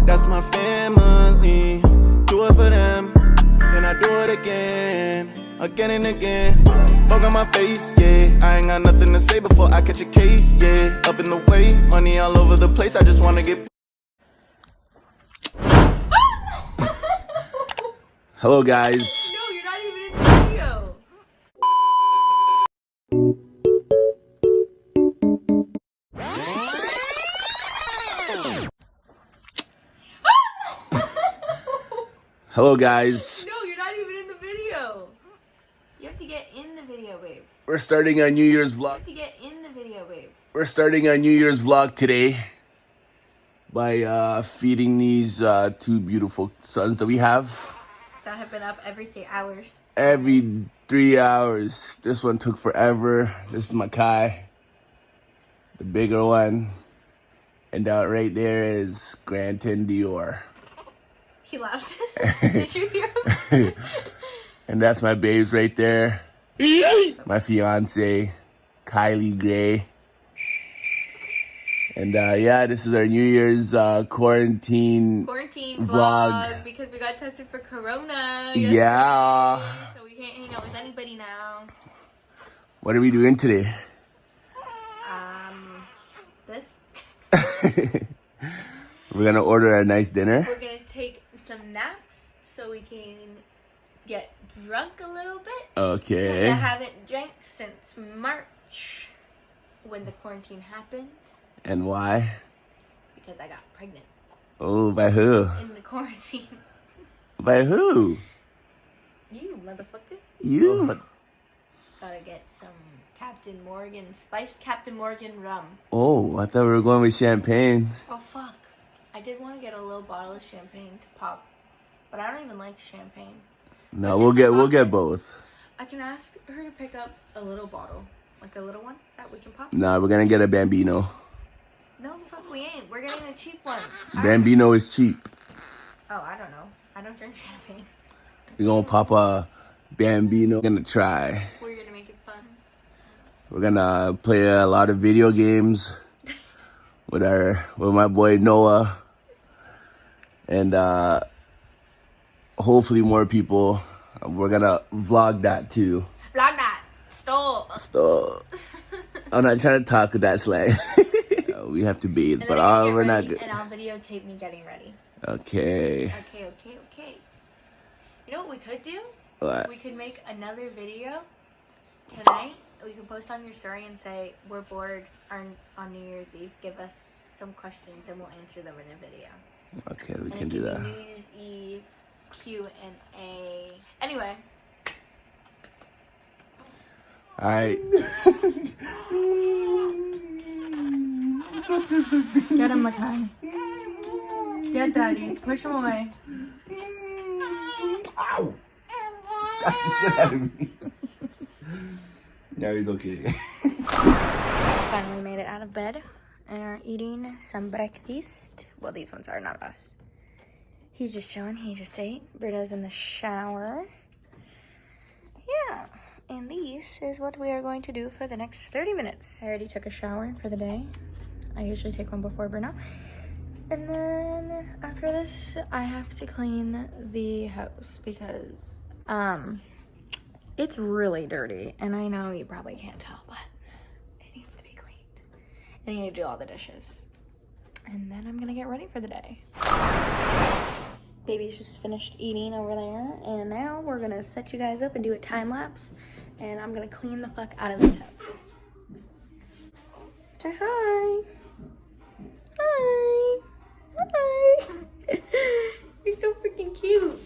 That's my family. Do it for them, then I do it again and again. Fuck on my face, yeah. I ain't got nothing to say before I catch a case, yeah. Up in the way, money all over the place. I just wanna get. Hello, guys. No, you're not even in the video. Hello, guys. No, you're not even in the video. You have to get in the video, babe. We're starting our New Year's vlog. You have to get in the video, babe. We're starting our New Year's vlog today by feeding these two beautiful sons that we have. That have been up every 3 hours. Every 3 hours. This one took forever. This is my Kai, the bigger one. And right there is Granton Dior. He laughed. Did you hear him? And that's my babes right there. My fiance, Kylie Gray. And yeah, this is our New Year's quarantine vlog because we got tested for corona yesterday, yeah. So we can't hang out with anybody now. What are we doing today? This. We're gonna order a nice dinner. We're gonna take some naps so we can get drunk a little bit. Okay. I haven't drank since March when the quarantine happened. And why? Because I got pregnant. Oh, by who? In the quarantine. By who? You, motherfucker. You. Gotta get some Captain Morgan, spiced Captain Morgan rum. Oh, I thought we were going with champagne. Oh, fuck. I did want to get a little bottle of champagne to pop, but I don't even like champagne. No, we'll get both. I can ask her to pick up a little bottle, like a little one that we can pop. Nah, we're gonna get a Bambino. No, fuck, we ain't. We're getting a cheap one. Bambino is cheap. Oh, I don't know. I don't drink champagne. We're gonna pop a Bambino. We're gonna try. We're gonna make it fun. We're gonna play a lot of video games with my boy Noah, and hopefully more people. We're gonna vlog that too. Vlog that. Stop. I'm not trying to talk with that slang. We have to bathe, but we're not good. And I'll videotape me getting ready. Okay. Okay. You know what we could do? What? We could make another video tonight. We can post on your story and say, we're bored on New Year's Eve. Give us some questions and we'll answer them in a video. Okay, we can do that. New Year's Eve Q&A. Anyway. All right. Get him, Makai. Get Daddy. Push him away. Ow! That's the shit out of me. Now he's okay. Finally made it out of bed and are eating some breakfast. Well, these ones are, not us. He's just chilling. He just ate. Bruno's in the shower. Yeah. And this is what we are going to do for the next 30 minutes. I already took a shower for the day. I usually take one before Bruno. And then after this, I have to clean the house because it's really dirty. And I know you probably can't tell, but it needs to be cleaned. And I need to do all the dishes. And then I'm gonna get ready for the day. Baby's just finished eating over there. And now we're gonna set you guys up and do a time lapse. And I'm gonna clean the fuck out of this house. Say hi. Hi. Hi. You're so freaking cute.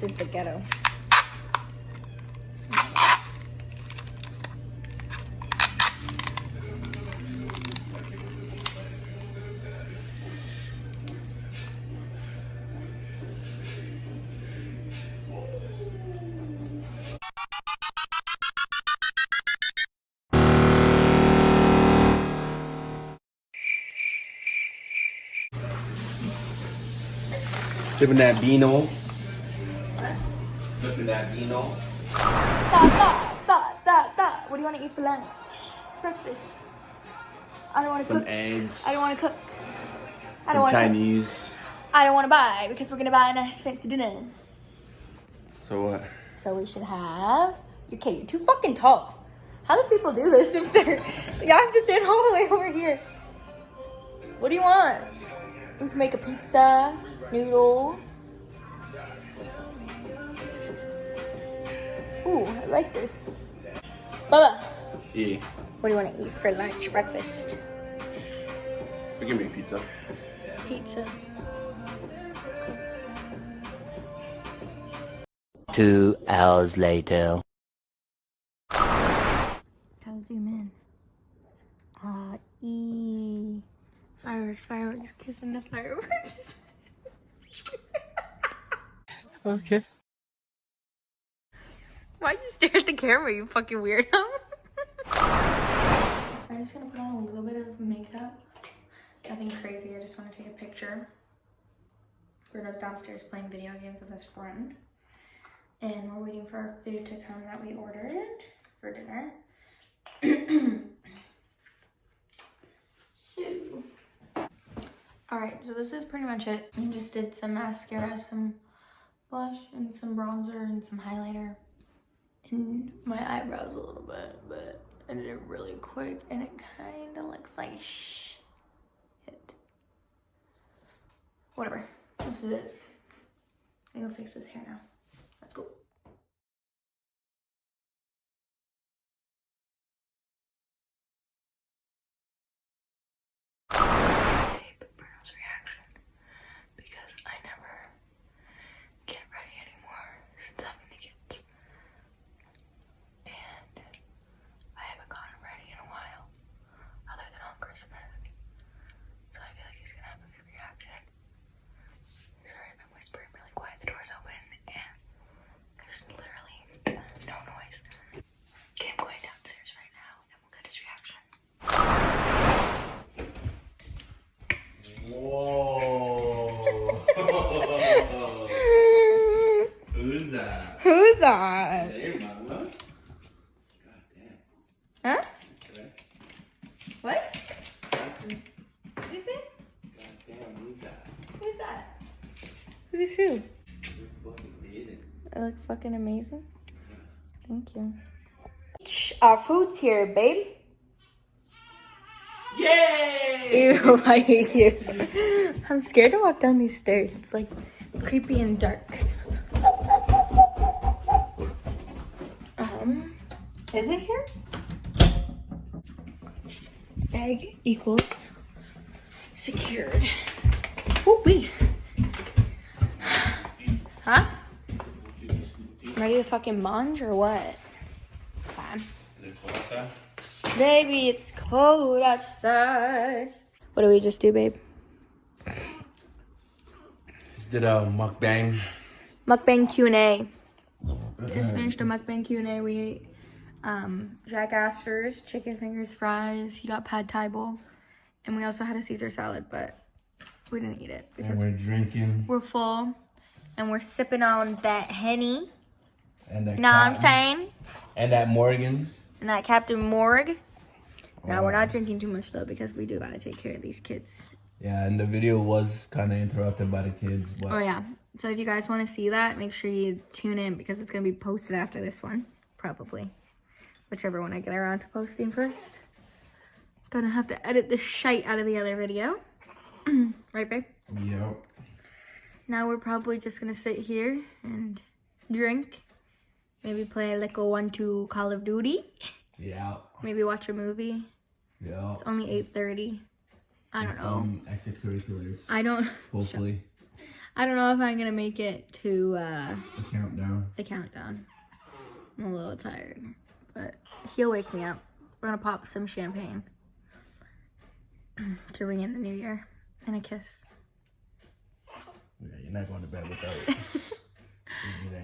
This is the ghetto. Sipping that vino. Sipping that vino. What do you want to eat for lunch? Breakfast. I don't want to Some cook. eggs. I don't want to cook. I don't Some want to Chinese. cook. I don't want to buy because we're gonna buy a nice fancy dinner. So what? So we should have. Okay, you're too fucking tall. How do people do this if they're? You have to stand all the way over here. What do you want? We can make a pizza, noodles. Ooh, I like this. Bubba, Yeah. what do you want to eat for lunch, breakfast? We can make pizza. Pizza. 2 hours later. Gotta zoom in. Fireworks, fireworks, kissing the fireworks. Okay. Why'd you stare at the camera, you fucking weirdo? I'm just gonna put on a little bit of makeup. Nothing crazy, I just want to take a picture. Bruno's downstairs playing video games with his friend. And we're waiting for our food to come that we ordered for dinner. So, alright, so this is pretty much it. I just did some mascara, some blush, and some bronzer, and some highlighter. And my eyebrows a little bit, but I did it really quick, and it kind of looks like shit. Whatever, this is it. I'm gonna fix this hair now. Let's go. Tape Bruno's reaction because I never get ready anymore since having the kids. And I haven't gotten ready in a while, other than on Christmas. So I feel like he's gonna have a good reaction. Sorry, I've been whispering really quiet. The door's open and there's literally no noise. Okay, I'm going downstairs right now and we'll get his reaction. Whoa. Who's that? Who's that? Hey, mama. God damn. Huh? Okay. What? What did you say? God damn, who's that? Who's that? Who's who? You're fucking amazing. I look fucking amazing. Thank you. Our food's here, babe. Yay! Ew, I hate you. I'm scared to walk down these stairs. It's like creepy and dark. Is it here? Bag equals secured. Ooh, wee. Huh? Ready to fucking munge or what? It's fine. Is it cold outside? Baby, it's cold outside. What do we just do, babe? Just did a mukbang. Mukbang Q&A. Just finished a mukbang Q&A. We ate Jack Astor's chicken fingers fries. He got pad thai bowl. And we also had a Caesar salad, but we didn't eat it And because we're drinking. we're full. And we're sipping on that Henny. And that You know what I'm saying? And that Morgan. And that Captain Morg. Now, we're not drinking too much, though, because we do got to take care of these kids. Yeah, and the video was kind of interrupted by the kids. But Oh, yeah. So if you guys want to see that, make sure you tune in because it's going to be posted after this one. Probably. Whichever one I get around to posting first. Gonna have to edit the shite out of the other video. Right, babe? Yep. Now we're probably just going to sit here and drink. Maybe play like a 1-2 Call of Duty. Yeah. Maybe watch a movie. Yeah. It's only 8:30. I don't know. Some extracurriculars. I don't... Hopefully. I don't know if I'm gonna make it to The countdown. the countdown. I'm a little tired, but he'll wake me up. We're gonna pop some champagne to ring in the new year and a kiss. Yeah, you're not going to bed without it.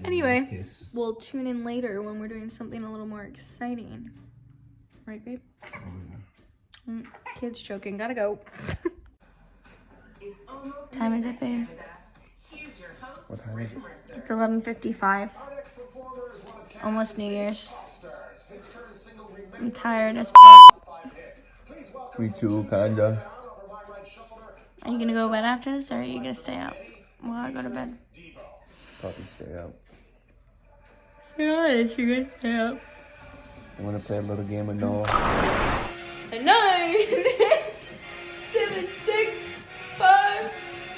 Anyway, Kiss. we'll tune in later when we're doing something a little more exciting. Right, babe? Kids choking. Gotta go. Time is it, babe? What time is it? It's 11:55. It's almost New Year's. I'm tired as fuck. Me too, kinda. Are you gonna go to bed after this, or are you gonna stay out while I go to bed? Probably stay up. Stay honest, you're gonna stay out. I want to play a little game of Noah. A 9, 7, 6, 5,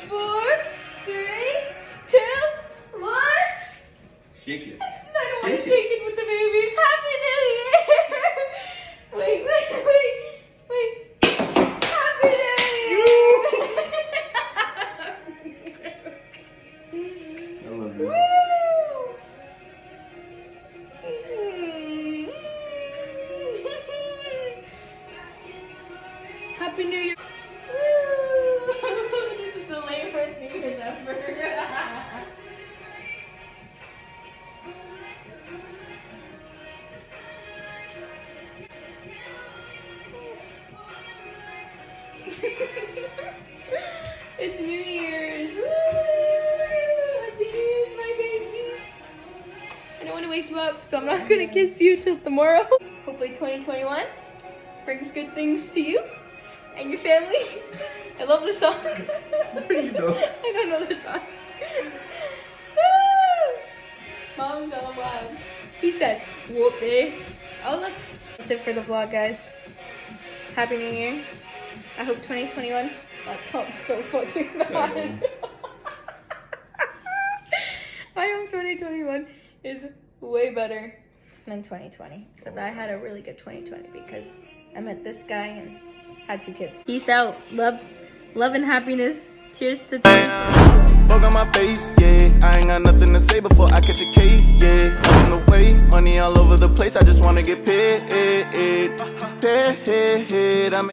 4, 3, 2, 1. Shake it. I don't want to shake it with the babies. Happy New Year! Wait. Happy New Year! I love you. Woo! Happy New Year! Woo! This is the lamest New Year's ever. It's New Year's. Woo! Happy New Year's, my babies. I don't want to wake you up, so I'm not going to kiss you till tomorrow. Hopefully 2021 brings good things to you and your family. I love the song. You know. I don't know the song. Woo! Mom's all loud. He said, whoopee. Oh, look. That's it for the vlog, guys. Happy New Year. I hope 2021. That sounds so fucking bad. I hope 2021 is way better than 2020. Except I had a really good 2020 because I met this guy and had 2 kids. Peace out. Love and happiness. Cheers to Fuck on my face, yeah. I ain't got nothing to say before I catch a case, yeah. I'm on the way, money all over the place. I just wanna get paid. I'm